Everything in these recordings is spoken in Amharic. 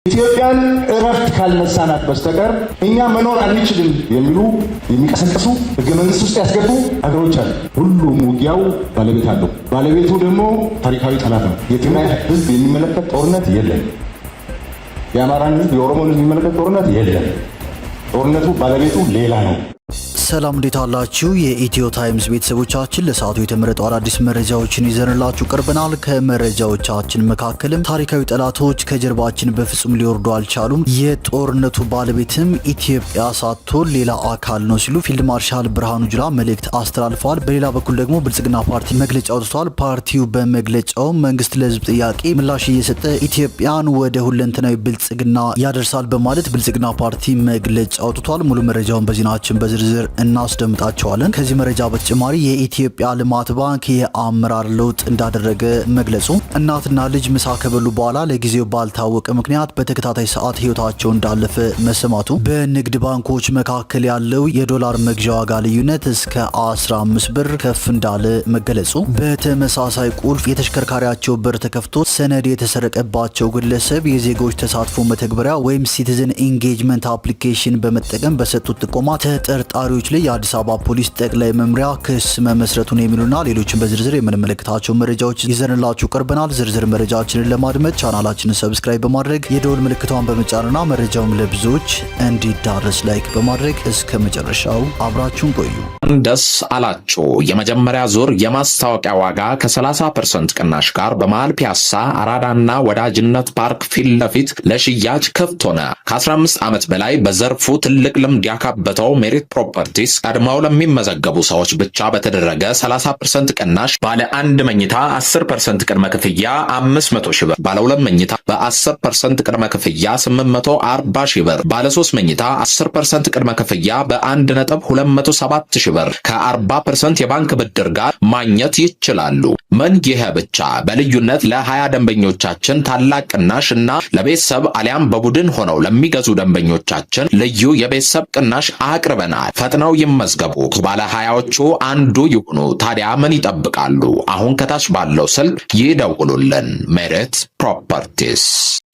ኢትዮጵያን እረፍት ካልነሳናት በስተቀር እኛ መኖር አንችልም የሚሉ የሚቀሰቅሱ ህገ መንግስት ውስጥ ያስገቡ አገሮች አሉ። ሁሉም ውጊያው ባለቤት አለው። ባለቤቱ ደግሞ ታሪካዊ ጠላት ነው። የትግራይ ህዝብ የሚመለከት ጦርነት የለም። የአማራን ህዝብ፣ የኦሮሞን ህዝብ የሚመለከት ጦርነት የለም። ጦርነቱ ባለቤቱ ሌላ ነው። ሰላም እንዴት አላችሁ? የኢትዮ ታይምስ ቤተሰቦቻችን ለሰዓቱ የተመረጡ አዳዲስ መረጃዎችን ይዘንላችሁ ቀርበናል። ከመረጃዎቻችን መካከልም ታሪካዊ ጠላቶች ከጀርባችን በፍጹም ሊወርዱ አልቻሉም፣ የጦርነቱ ባለቤትም ኢትዮጵያ ሳትሆን ሌላ አካል ነው ሲሉ ፊልድ ማርሻል ብርሃኑ ጁላ መልእክት አስተላልፈዋል። በሌላ በኩል ደግሞ ብልጽግና ፓርቲ መግለጫ አውጥቷል። ፓርቲው በመግለጫው መንግስት ለህዝብ ጥያቄ ምላሽ እየሰጠ ኢትዮጵያን ወደ ሁለንተናዊ ብልጽግና ያደርሳል በማለት ብልጽግና ፓርቲ መግለጫ አውጥቷል። ሙሉ መረጃውን በዜናችን በዝርዝር እናስደምጣቸዋለን። ከዚህ መረጃ በተጨማሪ የኢትዮጵያ ልማት ባንክ የአመራር ለውጥ እንዳደረገ መግለጹ፣ እናትና ልጅ ምሳ ከበሉ በኋላ ለጊዜው ባልታወቀ ምክንያት በተከታታይ ሰዓት ህይወታቸው እንዳለፈ መሰማቱ፣ በንግድ ባንኮች መካከል ያለው የዶላር መግዣ ዋጋ ልዩነት እስከ 15 ብር ከፍ እንዳለ መገለጹ፣ በተመሳሳይ ቁልፍ የተሽከርካሪያቸው በር ተከፍቶ ሰነድ የተሰረቀባቸው ግለሰብ የዜጎች ተሳትፎ መተግበሪያ ወይም ሲቲዝን ኢንጌጅመንት አፕሊኬሽን በመጠቀም በሰጡት ጥቆማ ተጠርጣሪዎች ላይ የአዲስ አበባ ፖሊስ ጠቅላይ መምሪያ ክስ መመስረቱን የሚሉና ሌሎችን በዝርዝር የምንመለከታቸው መረጃዎች ይዘንላችሁ ቀርበናል። ዝርዝር መረጃችንን ለማድመጥ ቻናላችንን ሰብስክራይብ በማድረግ የደወል ምልክቷን በመጫንና መረጃውን ለብዙዎች እንዲዳረስ ላይክ በማድረግ እስከ መጨረሻው አብራችሁን ቆዩ። ደስ አላችሁ። የመጀመሪያ ዙር የማስታወቂያ ዋጋ ከ30% ቅናሽ ጋር በመሃል ፒያሳ አራዳና ወዳጅነት ፓርክ ፊት ለፊት ለሽያጭ ክፍት ሆነ። ከ15 ዓመት በላይ በዘርፉ ትልቅ ልምድ ያካበተው ሜሪት ፕሮፐርቲስ ቀድመው ለሚመዘገቡ ሰዎች ብቻ በተደረገ 30% ቅናሽ ባለ 1 መኝታ 10% ቅድመ ክፍያ 500 ሺህ ብር፣ ባለ 2 መኝታ በ10% ቅድመ ክፍያ 840 ሺህ ብር፣ ባለ 3 መኝታ 10% ቅድመ ክፍያ በ1.207 ሺህ ብር ከ40% የባንክ ብድር ጋር ማግኘት ይችላሉ። ምን ይሄ ብቻ! በልዩነት ለ20 ደንበኞቻችን ታላቅ ቅናሽ እና ለቤተሰብ አሊያም በቡድን ሆነው ለሚገዙ ደንበኞቻችን ልዩ የቤተሰብ ቅናሽ አቅርበናል። ፈጥነው ይመዝገቡ፣ ከባለ 20ዎቹ አንዱ ይሁኑ። ታዲያ ምን ይጠብቃሉ? አሁን ከታች ባለው ስልክ ይደውሉልን። ሜሪት ፕሮፐርቲስ።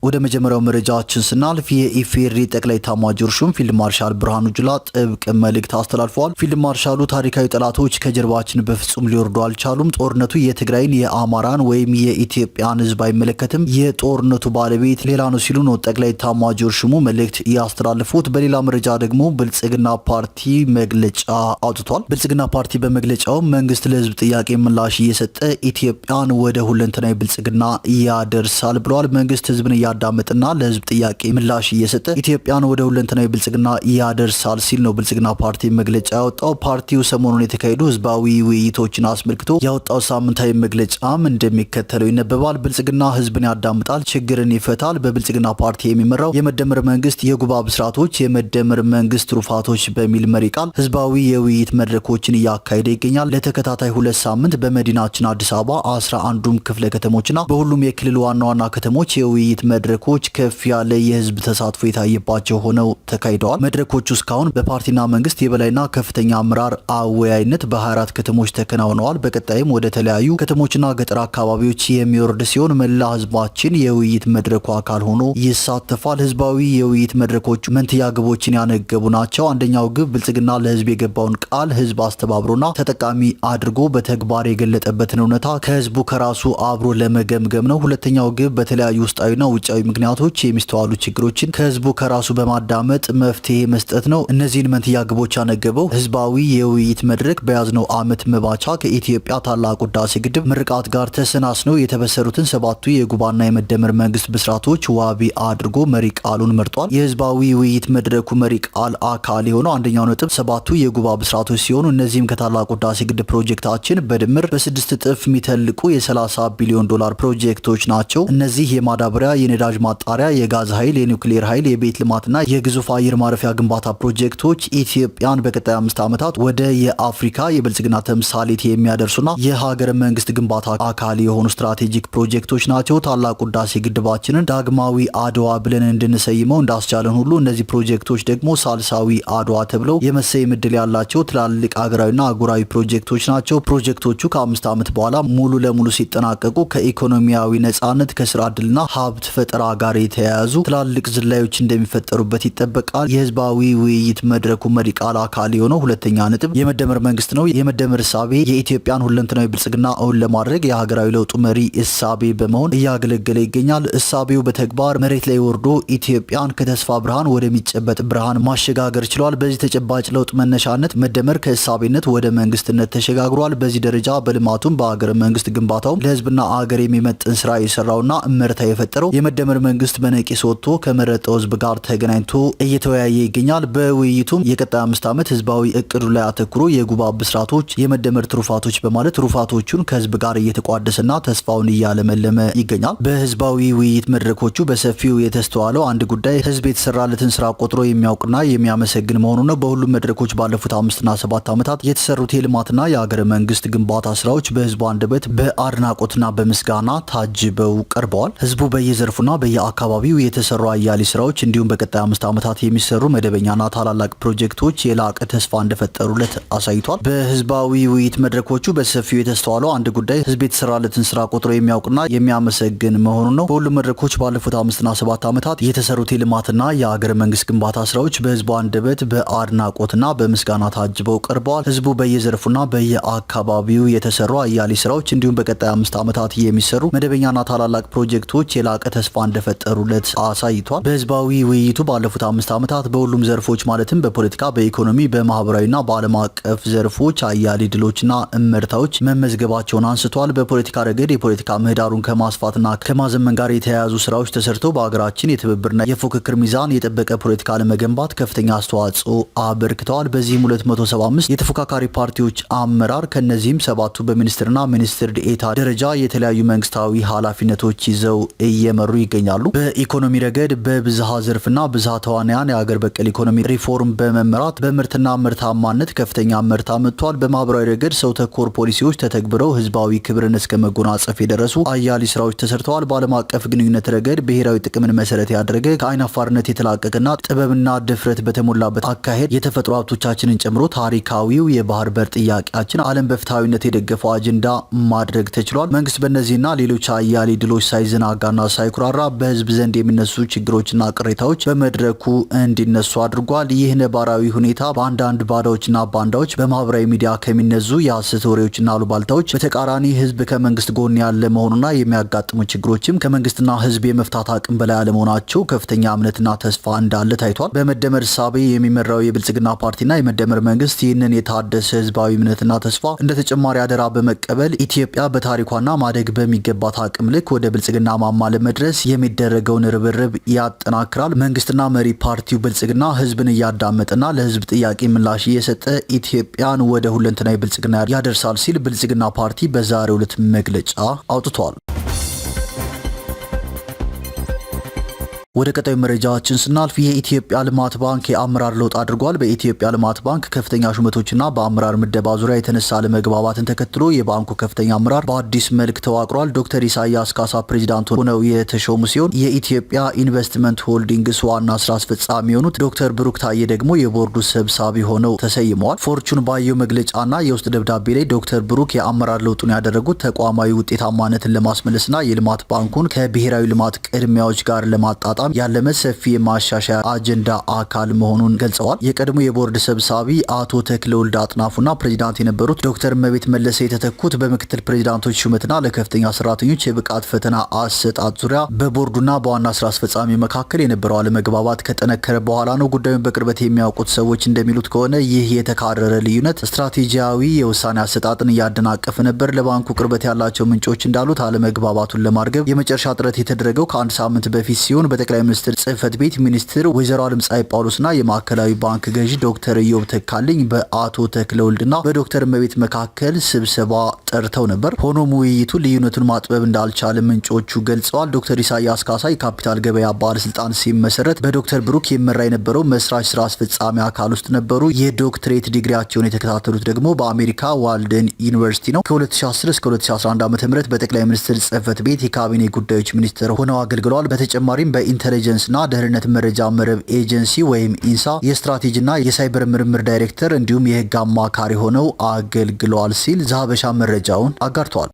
ወደ መጀመሪያው መረጃችን ስናልፍ የኢፌዴሪ ጠቅላይ ኤታማዦር ሹም ፊልድ ማርሻል ብርሃኑ ጁላ ጥብቅ መልእክት አስተላልፈዋል። ፊልድ ማርሻሉ ታሪካዊ ጠላቶች ከጀርባችን በፍጹም ሊወርዱ አልቻሉም፣ ጦርነቱ የትግራይን የአማራን ወይም የኢትዮጵያን ህዝብ አይመለከትም፣ የጦርነቱ ባለቤት ሌላ ነው ሲሉ ነው ጠቅላይ ኤታማዦር ሹሙ መልእክት ያስተላልፉት። በሌላ መረጃ ደግሞ ብልጽግና ፓርቲ መግለጫ አውጥቷል። ብልጽግና ፓርቲ በመግለጫው መንግስት ለህዝብ ጥያቄ ምላሽ እየሰጠ ኢትዮጵያን ወደ ሁለንተናዊ ብልጽግና ያደርሳል ብለዋል። መንግስት ህዝብን ያዳመጥና ለህዝብ ጥያቄ ምላሽ እየሰጠ ኢትዮጵያን ወደ ሁለንተናዊ ብልጽግና ያደርሳል ሲል ነው ብልጽግና ፓርቲ መግለጫ ያወጣው። ፓርቲው ሰሞኑን የተካሄዱ ህዝባዊ ውይይቶችን አስመልክቶ ያወጣው ሳምንታዊ መግለጫም እንደሚከተለው ይነበባል። ብልጽግና ህዝብን ያዳምጣል፣ ችግርን ይፈታል። በብልጽግና ፓርቲ የሚመራው የመደመር መንግስት የጉባ ብስራቶች የመደመር መንግስት ትሩፋቶች በሚል መሪ ቃል ህዝባዊ የውይይት መድረኮችን እያካሄደ ይገኛል። ለተከታታይ 2 ሳምንት በመዲናችን አዲስ አበባ 11ዱም ክፍለ ከተሞችና በሁሉም የክልል ዋና ዋና ከተሞች የውይይት መድረኮች ከፍ ያለ የህዝብ ተሳትፎ የታየባቸው ሆነው ተካሂደዋል። መድረኮቹ እስካሁን በፓርቲና መንግስት የበላይና ከፍተኛ አመራር አወያይነት በ24 ከተሞች ተከናውነዋል። በቀጣይም ወደ ተለያዩ ከተሞችና ገጠር አካባቢዎች የሚወርድ ሲሆን መላ ህዝባችን የውይይት መድረኩ አካል ሆኖ ይሳተፋል። ህዝባዊ የውይይት መድረኮቹ መንትያ ግቦችን ያነገቡ ናቸው። አንደኛው ግብ ብልጽግና ለህዝብ የገባውን ቃል ህዝብ አስተባብሮና ተጠቃሚ አድርጎ በተግባር የገለጠበትን እውነታ ከህዝቡ ከራሱ አብሮ ለመገምገም ነው። ሁለተኛው ግብ በተለያዩ ውስጣዊና ውጫዊ ምክንያቶች የሚስተዋሉ ችግሮችን ከህዝቡ ከራሱ በማዳመጥ መፍትሄ መስጠት ነው። እነዚህን መንትያ ግቦች ያነገበው ህዝባዊ የውይይት መድረክ በያዝነው ዓመት መባቻ ከኢትዮጵያ ታላቁ ህዳሴ ግድብ ምርቃት ጋር ተሰናስነው የተበሰሩትን 7ቱ የጉባና የመደመር መንግስት ብስራቶች ዋቢ አድርጎ መሪ ቃሉን መርጧል። የህዝባዊ ውይይት መድረኩ መሪ ቃል አካል የሆነው አንደኛው ነጥብ 7ቱ የጉባ ብስራቶች ሲሆኑ እነዚህም ከታላቁ ህዳሴ ግድብ ፕሮጀክታችን በድምር በ6 እጥፍ የሚተልቁ የ30 ቢሊዮን ዶላር ፕሮጀክቶች ናቸው። እነዚህ የማዳበሪያ፣ የነዳጅ ማጣሪያ፣ የጋዝ ኃይል፣ የኒውክሌር ኃይል፣ የቤት ልማትና የግዙፍ አየር ማረፊያ ግንባታ ፕሮጀክቶች ኢትዮጵያን በቀጣይ 5 ዓመታት ወደ የአፍሪካ የብልጽግና ተምሳሌት የሚያደርሱና የሀገረ መንግስት ግንባታ አካል የሆኑ ስትራቴጂክ ፕሮጀክቶች ናቸው። ታላቁ ህዳሴ ግድባችንን ዳግማዊ አድዋ ብለን እንድንሰይመው እንዳስቻለን ሁሉ እነዚህ ፕሮጀክቶች ደግሞ ሳልሳዊ አድዋ ተብለው የመሰየም ዕድል ያላቸው ትላልቅ ሀገራዊና አህጉራዊ ፕሮጀክቶች ናቸው። ፕሮጀክቶቹ ከ5 ዓመት በኋላ ሙሉ ለሙሉ ሲጠናቀቁ ከኢኮኖሚያዊ ነጻነት፣ ከስራ ዕድልና ሀብት ፈጠራ ጋር የተያያዙ ትላልቅ ዝላዮች እንደሚፈጠሩበት ይጠበቃል። የህዝባዊ ውይይት መድረኩ መሪ ቃል አካል የሆነው ሁለተኛ ነጥብ የመደመር መንግስት ነው። የመደመር እሳቤ የኢትዮጵያን ሁለንተናዊ ብልጽግና እውን ለማድረግ የሀገራዊ ለውጡ መሪ እሳቤ በመሆን እያገለገለ ይገኛል። እሳቤው በተግባር መሬት ላይ ወርዶ ኢትዮጵያን ከተስፋ ብርሃን ወደሚጨበጥ ብርሃን ማሸጋገር ችሏል። በዚህ ተጨባጭ ለውጥ መነሻነት መደመር ከእሳቤነት ወደ መንግስትነት ተሸጋግሯል። በዚህ ደረጃ በልማቱም በሀገረ መንግስት ግንባታውም ለህዝብና አገር የሚመጥን ስራ የሰራውና እመርታ የፈጠረው የመደመር መንግስት በነቂስ ወጥቶ ከመረጠው ህዝብ ጋር ተገናኝቶ እየተወያየ ይገኛል። በውይይቱም የቀጣይ 5 ዓመት ህዝባዊ እቅዱ ላይ አተኩሮ የጉባ ብስራቶች የመደመር ትሩፋቶች በማለት ትሩፋቶቹን ከህዝብ ጋር እየተቋደሰና ተስፋውን እያለመለመ ይገኛል። በህዝባዊ ውይይት መድረኮቹ በሰፊው የተስተዋለው አንድ ጉዳይ ህዝብ የተሰራለትን ስራ ቆጥሮ የሚያውቅና የሚያመሰግን መሆኑ ነው። በሁሉም መድረኮች ባለፉት 5 እና 7 ዓመታት የተሰሩት የልማትና የሀገረ መንግስት ግንባታ ስራዎች በህዝቡ አንደበት በአድናቆትና በምስጋና ታጅበው ቀርበዋል። ህዝቡ በየዘርፉና በየአካባቢው የተሰሩ አያሌ ስራዎች እንዲሁም በቀጣይ 5 ዓመታት የሚሰሩ መደበኛና ታላላቅ ፕሮጀክቶች የላቀ ተስፋ እንደፈጠሩለት አሳይቷል። በህዝባዊ ውይይት መድረኮቹ በሰፊው የተስተዋለው አንድ ጉዳይ ህዝብ የተሰራለትን ስራ ቆጥሮ የሚያውቅና የሚያመሰግን መሆኑ ነው። በሁሉም መድረኮች ባለፉት 5 እና 7 ዓመታት የተሰሩት የልማትና የሀገረ መንግስት ግንባታ ስራዎች በህዝቡ አንደበት በአድናቆትና በምስጋና ታጅበው ቀርበዋል። ህዝቡ በየዘርፉና በየአካባቢው የተሰሩ አያሌ ስራዎች እንዲሁም በቀጣይ 5 ዓመታት የሚሰሩ መደበኛና ታላላቅ ፕሮጀክቶች የላቀ ተስፋ እንደፈጠሩለት አሳይቷል። በህዝባዊ ውይይቱ ባለፉት 5 ዓመታት በሁሉም ዘርፎች ማለትም በፖለቲካ፣ በኢኮኖሚ፣ በማህበራዊና በዓለም አቀፍ ዘርፎች አያሌ ድሎችና እመርታዎች መመዝገባቸውን አንስቷል። በፖለቲካ ረገድ የፖለቲካ ምህዳሩን ከማስፋትና ከማዘመን ጋር የተያያዙ ስራዎች ተሰርተው በሀገራችን የትብብርና የፉክክር ሚዛን የጠበቀ ፖለቲካ ለመገንባት ከፍተኛ አስተዋጽኦ አበርክተዋል። በዚህም 275 የተፎካካሪ ፓርቲዎች አመራር ከነዚህም 7ቱ በሚኒስትርና ሚኒስትር ዴኤታ ደረጃ የተለያዩ መንግስታዊ ኃላፊነቶች ይዘው እየመሩ ይገኛሉ። በኢኮኖሚ ረገድ በብዝሃ ዘርፍና ብዝሃ ተዋናያን የሀገር በቀል ኢኮኖሚ ሪፎርም በመመራት በምርትና ምርታማነት ከፍተኛ ምርታ መጥቷል። በማህበራዊ ረገድ ሰው ተኮር ፖሊሲዎች ተተግብረው ህዝባዊ ክብርን እስከ መጎናጸፍ የደረሱ አያሌ ስራዎች ተሰርተዋል። በዓለም አቀፍ ግንኙነት ረገድ ብሔራዊ ጥቅምን መሰረት ያደረገ ከአይን አፋርነት የተላቀቀና ጥበብና ድፍረት በተሞላበት አካሄድ የተፈጥሮ ሀብቶቻችንን ጨምሮ ታሪካዊው የባህር በር ጥያቄያችን ዓለም በፍትሐዊነት የደገፈው አጀንዳ ማድረግ ተችሏል። መንግስት በእነዚህና ሌሎች አያሌ ድሎች ሳይዘናጋና ሳይኩራራ በህዝብ ዘንድ የሚነሱ ችግሮችና ቅሬታዎች በመድረኩ እንዲነሱ አድርጓል። ይህ ነባራዊ ሁኔታ በአንዳንድ ባዳዎችና ባንዳዎች በማህበራዊ ሚዲያ ከሚነዙ የሐሰት ወሬዎችና አሉባልታዎች በተቃራኒ ህዝብ ከመንግስት ጎን ያለ መሆኑና የሚያጋጥሙ ችግሮችም ከመንግስትና ህዝብ የመፍታት አቅም በላይ አለመሆናቸው ከፍተኛ እምነትና ተስፋ እንዳለ ታይቷል። በመደመር እሳቤ የሚመራው የብልጽግና ፓርቲና የመደመር መንግስት ይህንን የታደሰ ህዝባዊ እምነትና ተስፋ እንደ ተጨማሪ አደራ በመቀበል ኢትዮጵያ በታሪኳና ማደግ በሚገባት አቅም ልክ ወደ ብልጽግና ማማ ለመድረስ የሚደረገውን ርብርብ ያጠናክራል። መንግስትና መሪ ፓርቲው ብልጽግና ህዝብን እያዳመጠና ለህዝብ ጥያቄ ምላሽ እየሰጠ ኢትዮጵያን ወደ ሁለንተናዊ ብልጽግና ያደርሳል ሲል ብልጽግና ፓርቲ በዛሬው ዕለት መግለጫ አውጥቷል። ወደ ቀጣዩ መረጃችን ስናልፍ የኢትዮጵያ ልማት ባንክ የአመራር ለውጥ አድርጓል። በኢትዮጵያ ልማት ባንክ ከፍተኛ ሹመቶችና በአመራር ምደባ ዙሪያ የተነሳ አለመግባባትን ተከትሎ የባንኩ ከፍተኛ አመራር በአዲስ መልክ ተዋቅሯል። ዶክተር ኢሳያስ ካሳ ፕሬዚዳንት ሆነው የተሾሙ ሲሆን የኢትዮጵያ ኢንቨስትመንት ሆልዲንግስ ዋና ስራ አስፈጻሚ የሆኑት ዶክተር ብሩክ ታዬ ደግሞ የቦርዱ ሰብሳቢ ሆነው ተሰይመዋል። ፎርቹን ባየው መግለጫና የውስጥ ደብዳቤ ላይ ዶክተር ብሩክ የአመራር ለውጡን ያደረጉት ተቋማዊ ውጤታማነትን ለማስመለስና የልማት ባንኩን ከብሔራዊ ልማት ቅድሚያዎች ጋር ለማጣጣም ያለመ ሰፊ የማሻሻያ አጀንዳ አካል መሆኑን ገልጸዋል። የቀድሞ የቦርድ ሰብሳቢ አቶ ተክለወልድ አጥናፉና ፕሬዚዳንት የነበሩት ዶክተር መቤት መለሰ የተተኩት በምክትል ፕሬዚዳንቶች ሹመትና ለከፍተኛ ሰራተኞች የብቃት ፈተና አሰጣጥ ዙሪያ በቦርዱና በዋና ስራ አስፈጻሚ መካከል የነበረው አለመግባባት ከጠነከረ በኋላ ነው። ጉዳዩን በቅርበት የሚያውቁት ሰዎች እንደሚሉት ከሆነ ይህ የተካረረ ልዩነት ስትራቴጂያዊ የውሳኔ አሰጣጥን እያደናቀፈ ነበር። ለባንኩ ቅርበት ያላቸው ምንጮች እንዳሉት አለመግባባቱን ለማርገብ የመጨረሻ ጥረት የተደረገው ከአንድ ሳምንት በፊት ሲሆን በጠቅላይ ሚኒስትር ጽህፈት ቤት ሚኒስትር ወይዘሮ አለምፀሐይ ጳውሎስና የማዕከላዊ ባንክ ገዢ ዶክተር ኢዮብ ተካልኝ በአቶ ተክለወልድና በዶክተር መቤት መካከል ስብሰባ ጠርተው ነበር። ሆኖም ውይይቱ ልዩነቱን ማጥበብ እንዳልቻለ ምንጮቹ ገልጸዋል። ዶክተር ኢሳያስ ካሳ የካፒታል ገበያ ባለስልጣን ሲመሰረት በዶክተር ብሩክ የሚመራ የነበረው መስራች ስራ አስፈጻሚ አካል ውስጥ ነበሩ። የዶክትሬት ዲግሪያቸውን የተከታተሉት ደግሞ በአሜሪካ ዋልደን ዩኒቨርሲቲ ነው። ከ2010 እስከ 2011 ዓ.ም በጠቅላይ ሚኒስትር ጽህፈት ቤት የካቢኔ ጉዳዮች ሚኒስትር ሆነው አገልግለዋል። በተጨማሪም ኢንተለጀንስና ደህንነት መረጃ መረብ ኤጀንሲ ወይም ኢንሳ የስትራቴጂና የሳይበር ምርምር ዳይሬክተር እንዲሁም የህግ አማካሪ ሆነው አገልግለዋል ሲል ዛሀበሻ መረጃውን አጋርተዋል።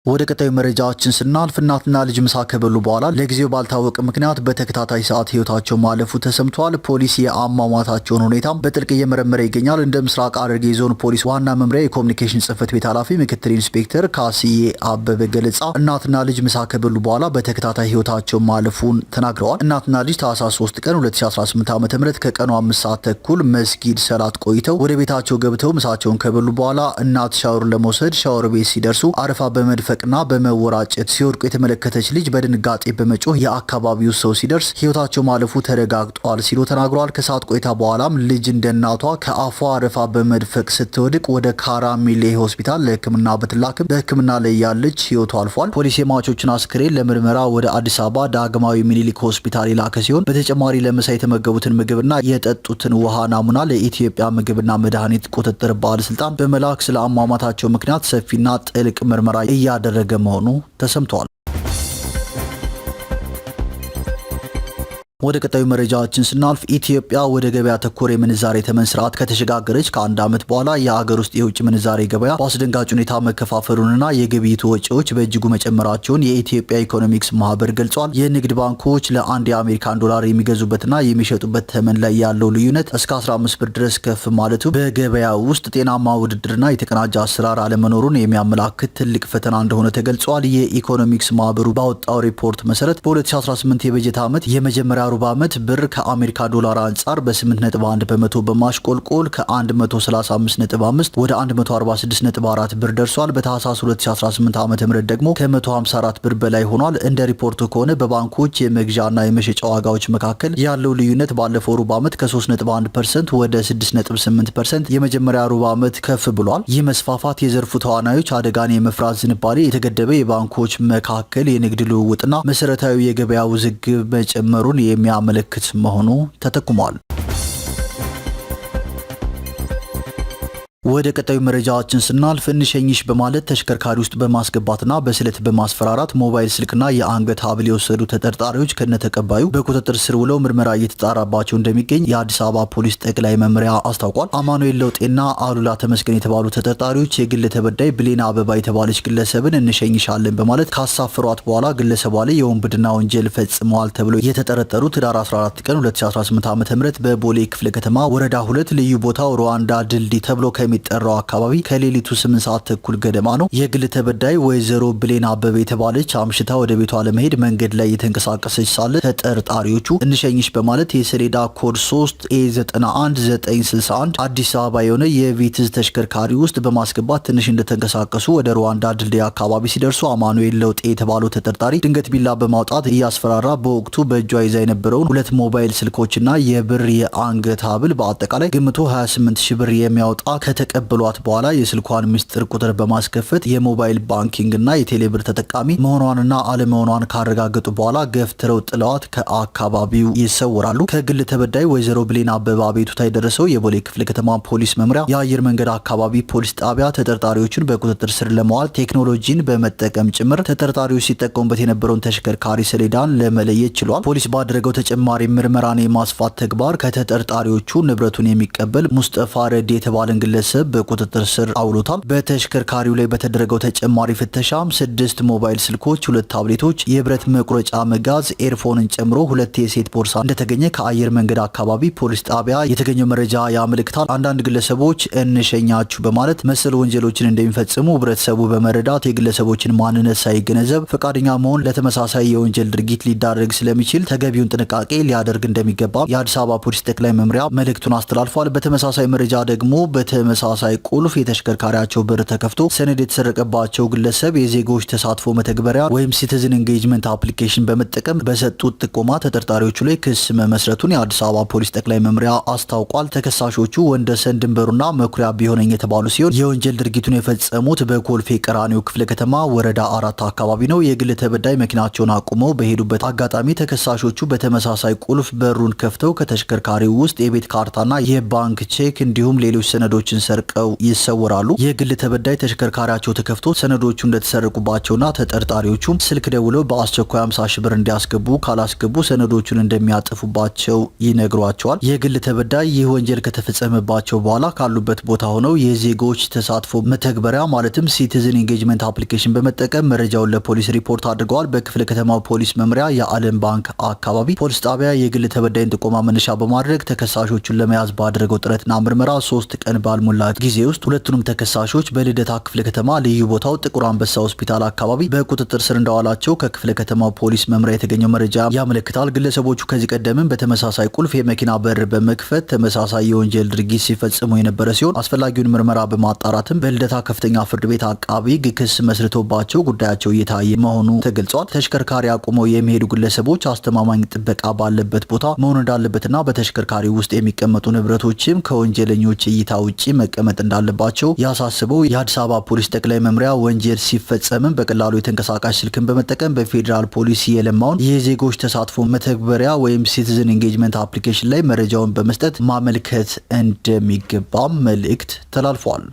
ወደ ቀጣዩ መረጃችን ስናልፍ እናትና ልጅ ምሳ ከበሉ በኋላ ለጊዜው ባልታወቀ ምክንያት በተከታታይ ሰዓት ህይወታቸው ማለፉ ተሰምቷል። ፖሊስ የአሟሟታቸውን ሁኔታ በጥልቅ እየመረመረ ይገኛል። እንደ ምስራቅ ሐረርጌ ዞን ፖሊስ ዋና መምሪያ የኮሚኒኬሽን ጽህፈት ቤት ኃላፊ ምክትል ኢንስፔክተር ካስዬ አበበ ገለጻ እናትና ልጅ ምሳ ከበሉ በኋላ በተከታታይ ህይወታቸው ማለፉን ተናግረዋል። እናትና ልጅ ታህሳስ 3 ቀን 2018 ዓ.ም ከቀኑ 5 ሰዓት ተኩል መስጊድ ሰላት ቆይተው ወደ ቤታቸው ገብተው ምሳቸውን ከበሉ በኋላ እናት ሻወር ለመውሰድ ሻወር ቤት ሲደርሱ አረፋ በመድፈቅና በመወራጨት ሲወድቁ የተመለከተች ልጅ በድንጋጤ በመጮህ የአካባቢው ሰው ሲደርስ ህይወታቸው ማለፉ ተረጋግጧል ሲሉ ተናግረዋል። ከሰዓት ቆይታ በኋላም ልጅ እንደ እናቷ ከአፏ አረፋ በመድፈቅ ስትወድቅ ወደ ካራሚሌ ሆስፒታል ለህክምና ብትላክም በህክምና ላይ ያለች ህይወቱ አልፏል። ፖሊስ የሟቾችን አስክሬን ለምርመራ ወደ አዲስ አበባ ዳግማዊ ሚኒሊክ ሆስፒታል የላከ ሲሆን በተጨማሪ ለምሳ የተመገቡትን ምግብና የጠጡትን ውሃ ናሙና ለኢትዮጵያ ምግብና መድኃኒት ቁጥጥር ባለስልጣን በመላክ ስለ አሟሟታቸው ምክንያት ሰፊና ጥልቅ ምርመራ እያደረገ መሆኑ ተሰምቷል። ወደ ቀጣዩ መረጃችን ስናልፍ ኢትዮጵያ ወደ ገበያ ተኮር የምንዛሬ ተመን ስርዓት ከተሸጋገረች ከአንድ ዓመት በኋላ የሀገር ውስጥ የውጭ ምንዛሬ ገበያ በአስደንጋጭ ሁኔታ መከፋፈሉንና የግብይቱ ወጪዎች በእጅጉ መጨመራቸውን የኢትዮጵያ ኢኮኖሚክስ ማህበር ገልጿል። የንግድ ባንኮች ለአንድ የአሜሪካን ዶላር የሚገዙበትና የሚሸጡበት ተመን ላይ ያለው ልዩነት እስከ 15 ብር ድረስ ከፍ ማለቱ በገበያ ውስጥ ጤናማ ውድድርና የተቀናጀ አሰራር አለመኖሩን የሚያመላክት ትልቅ ፈተና እንደሆነ ተገልጿል። የኢኮኖሚክስ ማህበሩ ባወጣው ሪፖርት መሰረት በ2018 የበጀት ዓመት የመጀመሪያ ሩብ ዓመት ብር ከአሜሪካ ዶላር አንጻር በ8.1 በመቶ በማሽቆልቆል ከ135.5 ወደ 146.4 ብር ደርሷል። በታህሳስ 2018 ዓ.ም ደግሞ ከ154 ብር በላይ ሆኗል። እንደ ሪፖርቱ ከሆነ በባንኮች የመግዣና የመሸጫ ዋጋዎች መካከል ያለው ልዩነት ባለፈው ሩብ ዓመት ከ3.1% ወደ 6.8% የመጀመሪያ ሩብ ዓመት ከፍ ብሏል። ይህ መስፋፋት የዘርፉ ተዋናዮች አደጋን የመፍራት ዝንባሌ፣ የተገደበ የባንኮች መካከል የንግድ ልውውጥና መሰረታዊ የገበያ ውዝግብ መጨመሩን የሚያመለክት መሆኑ ተጠቁሟል። ወደ ቀጣዩ መረጃችን ስናልፍ እንሸኝሽ በማለት ተሽከርካሪ ውስጥ በማስገባትና በስለት በማስፈራራት ሞባይል ስልክና የአንገት ሐብል የወሰዱ ተጠርጣሪዎች ከነተቀባዩ በቁጥጥር ስር ውለው ምርመራ እየተጣራባቸው እንደሚገኝ የአዲስ አበባ ፖሊስ ጠቅላይ መምሪያ አስታውቋል። አማኑኤል ለውጤና አሉላ ተመስገን የተባሉ ተጠርጣሪዎች የግል ተበዳይ ብሌና አበባ የተባለች ግለሰብን እንሸኝሻለን በማለት ካሳፈሯት በኋላ ግለሰቧ ላይ የወንብድና ወንጀል ፈጽመዋል ተብሎ የተጠረጠሩት ህዳር 14 ቀን 2018 ዓ.ም በቦሌ ክፍለ ከተማ ወረዳ 2 ልዩ ቦታው ሩዋንዳ ድልድይ ተብሎ የሚጠራው አካባቢ ከሌሊቱ 8 ሰዓት ተኩል ገደማ ነው። የግል ተበዳይ ወይዘሮ ብሌና አበበ የተባለች አምሽታ ወደ ቤቷ ለመሄድ መንገድ ላይ የተንቀሳቀሰች ሳለ ተጠርጣሪዎቹ እንሸኝሽ በማለት የሰሌዳ ኮድ 3 A91961 አዲስ አበባ የሆነ የቪትዝ ተሽከርካሪ ውስጥ በማስገባት ትንሽ እንደተንቀሳቀሱ ወደ ሩዋንዳ ድልድይ አካባቢ ሲደርሱ አማኑኤል ለውጤ የተባለው ተጠርጣሪ ድንገት ቢላ በማውጣት እያስፈራራ በወቅቱ በእጇ ይዛ የነበረውን 2 ሞባይል ስልኮችና የብር የአንገት ሐብል በአጠቃላይ ግምቱ 28 ሺህ ብር የሚያወጣ ከተቀበሏት በኋላ የስልኳን ምስጢር ቁጥር በማስከፈት የሞባይል ባንኪንግ እና የቴሌብር ተጠቃሚ መሆኗንና አለመሆኗን ካረጋገጡ በኋላ ገፍትረው ጥለዋት ከአካባቢው ይሰወራሉ። ከግል ተበዳይ ወይዘሮ ብሌና አበባ አቤቱታ የደረሰው የቦሌ ክፍለ ከተማ ፖሊስ መምሪያ የአየር መንገድ አካባቢ ፖሊስ ጣቢያ ተጠርጣሪዎችን በቁጥጥር ስር ለማዋል ቴክኖሎጂን በመጠቀም ጭምር ተጠርጣሪዎች ሲጠቀሙበት የነበረውን ተሽከርካሪ ሰሌዳን ለመለየት ችሏል። ፖሊስ ባደረገው ተጨማሪ ምርመራን የማስፋት ተግባር ከተጠርጣሪዎቹ ንብረቱን የሚቀበል ሙስጠፋ ረድ የተባለን ግለሰብ በቁጥጥር ስር አውሎታል። በተሽከርካሪው ላይ በተደረገው ተጨማሪ ፍተሻም 6 ሞባይል ስልኮች፣ 2 ታብሌቶች፣ የብረት መቁረጫ መጋዝ፣ ኤርፎንን ጨምሮ 2 የሴት ቦርሳ እንደተገኘ ከአየር መንገድ አካባቢ ፖሊስ ጣቢያ የተገኘው መረጃ ያመለክታል። አንዳንድ ግለሰቦች እንሸኛችሁ በማለት መሰል ወንጀሎችን እንደሚፈጽሙ ህብረተሰቡ በመረዳት የግለሰቦችን ማንነት ሳይገነዘብ ፈቃደኛ መሆን ለተመሳሳይ የወንጀል ድርጊት ሊዳረግ ስለሚችል ተገቢውን ጥንቃቄ ሊያደርግ እንደሚገባ የአዲስ አበባ ፖሊስ ጠቅላይ መምሪያ መልእክቱን አስተላልፏል። በተመሳሳይ መረጃ ደግሞ በተመሳሳይ ቁልፍ የተሽከርካሪያቸው በር ተከፍቶ ሰነድ የተሰረቀባቸው ግለሰብ የዜጎች ተሳትፎ መተግበሪያ ወይም ሲቲዝን ኢንጌጅመንት አፕሊኬሽን በመጠቀም በሰጡት ጥቆማ ተጠርጣሪዎቹ ላይ ክስ መመስረቱን የአዲስ አበባ ፖሊስ ጠቅላይ መምሪያ አስታውቋል። ተከሳሾቹ ወንደሰን ድንበሩና መኩሪያ ቢሆነኝ የተባሉ ሲሆን የወንጀል ድርጊቱን የፈጸሙት በኮልፌ ቀራኒዮ ክፍለ ከተማ ወረዳ 4 አካባቢ ነው። የግል ተበዳይ መኪናቸውን አቁመው በሄዱበት አጋጣሚ ተከሳሾቹ በተመሳሳይ ቁልፍ በሩን ከፍተው ከተሽከርካሪው ውስጥ የቤት ካርታና የባንክ ቼክ እንዲሁም ሌሎች ሰነዶችን ሰርቀው ይሰወራሉ። የግል ተበዳይ ተሽከርካሪያቸው ተከፍቶ ሰነዶቹ እንደተሰረቁባቸውና ተጠርጣሪዎቹም ስልክ ደውለው በአስቸኳይ 50 ሺህ ብር እንዲያስገቡ ካላስገቡ ሰነዶቹን እንደሚያጠፉባቸው ይነግሯቸዋል። የግል ተበዳይ ይህ ወንጀል ከተፈጸመባቸው በኋላ ካሉበት ቦታ ሆነው የዜጎች ተሳትፎ መተግበሪያ ማለትም ሲቲዝን ኢንጌጅመንት አፕሊኬሽን በመጠቀም መረጃውን ለፖሊስ ሪፖርት አድርገዋል። በክፍለ ከተማው ፖሊስ መምሪያ የዓለም ባንክ አካባቢ ፖሊስ ጣቢያ የግል ተበዳይን ጥቆማ መነሻ በማድረግ ተከሳሾቹን ለመያዝ ባደረገው ጥረትና ምርመራ 3 ቀን ባልሞላ ጊዜ ውስጥ ሁለቱንም ተከሳሾች በልደታ ክፍለ ከተማ ልዩ ቦታው ጥቁር አንበሳ ሆስፒታል አካባቢ በቁጥጥር ስር እንዳዋላቸው ከክፍለ ከተማው ፖሊስ መምሪያ የተገኘው መረጃ ያመለክታል። ግለሰቦቹ ከዚህ ቀደምም በተመሳሳይ ቁልፍ የመኪና በር በመክፈት ተመሳሳይ የወንጀል ድርጊት ሲፈጽሙ የነበረ ሲሆን አስፈላጊውን ምርመራ በማጣራትም በልደታ ከፍተኛ ፍርድ ቤት አቃቢ ሕግ ክስ መስርቶባቸው ጉዳያቸው እየታየ መሆኑ ተገልጿል። ተሽከርካሪ አቁመው የሚሄዱ ግለሰቦች አስተማማኝ ጥበቃ ባለበት ቦታ መሆን እንዳለበትና በተሽከርካሪ ውስጥ የሚቀመጡ ንብረቶችም ከወንጀለኞች እይታ ውጪ መቀመጥ እንዳለባቸው ያሳስበው የአዲስ አበባ ፖሊስ ጠቅላይ መምሪያ ወንጀል ሲፈጸምም በቀላሉ የተንቀሳቃሽ ስልክን በመጠቀም በፌዴራል ፖሊስ የለማውን የዜጎች ተሳትፎ መተግበሪያ ወይም ሲቲዝን ኢንጌጅመንት አፕሊኬሽን ላይ መረጃውን በመስጠት ማመልከት እንደሚገባም መልእክት ተላልፏል።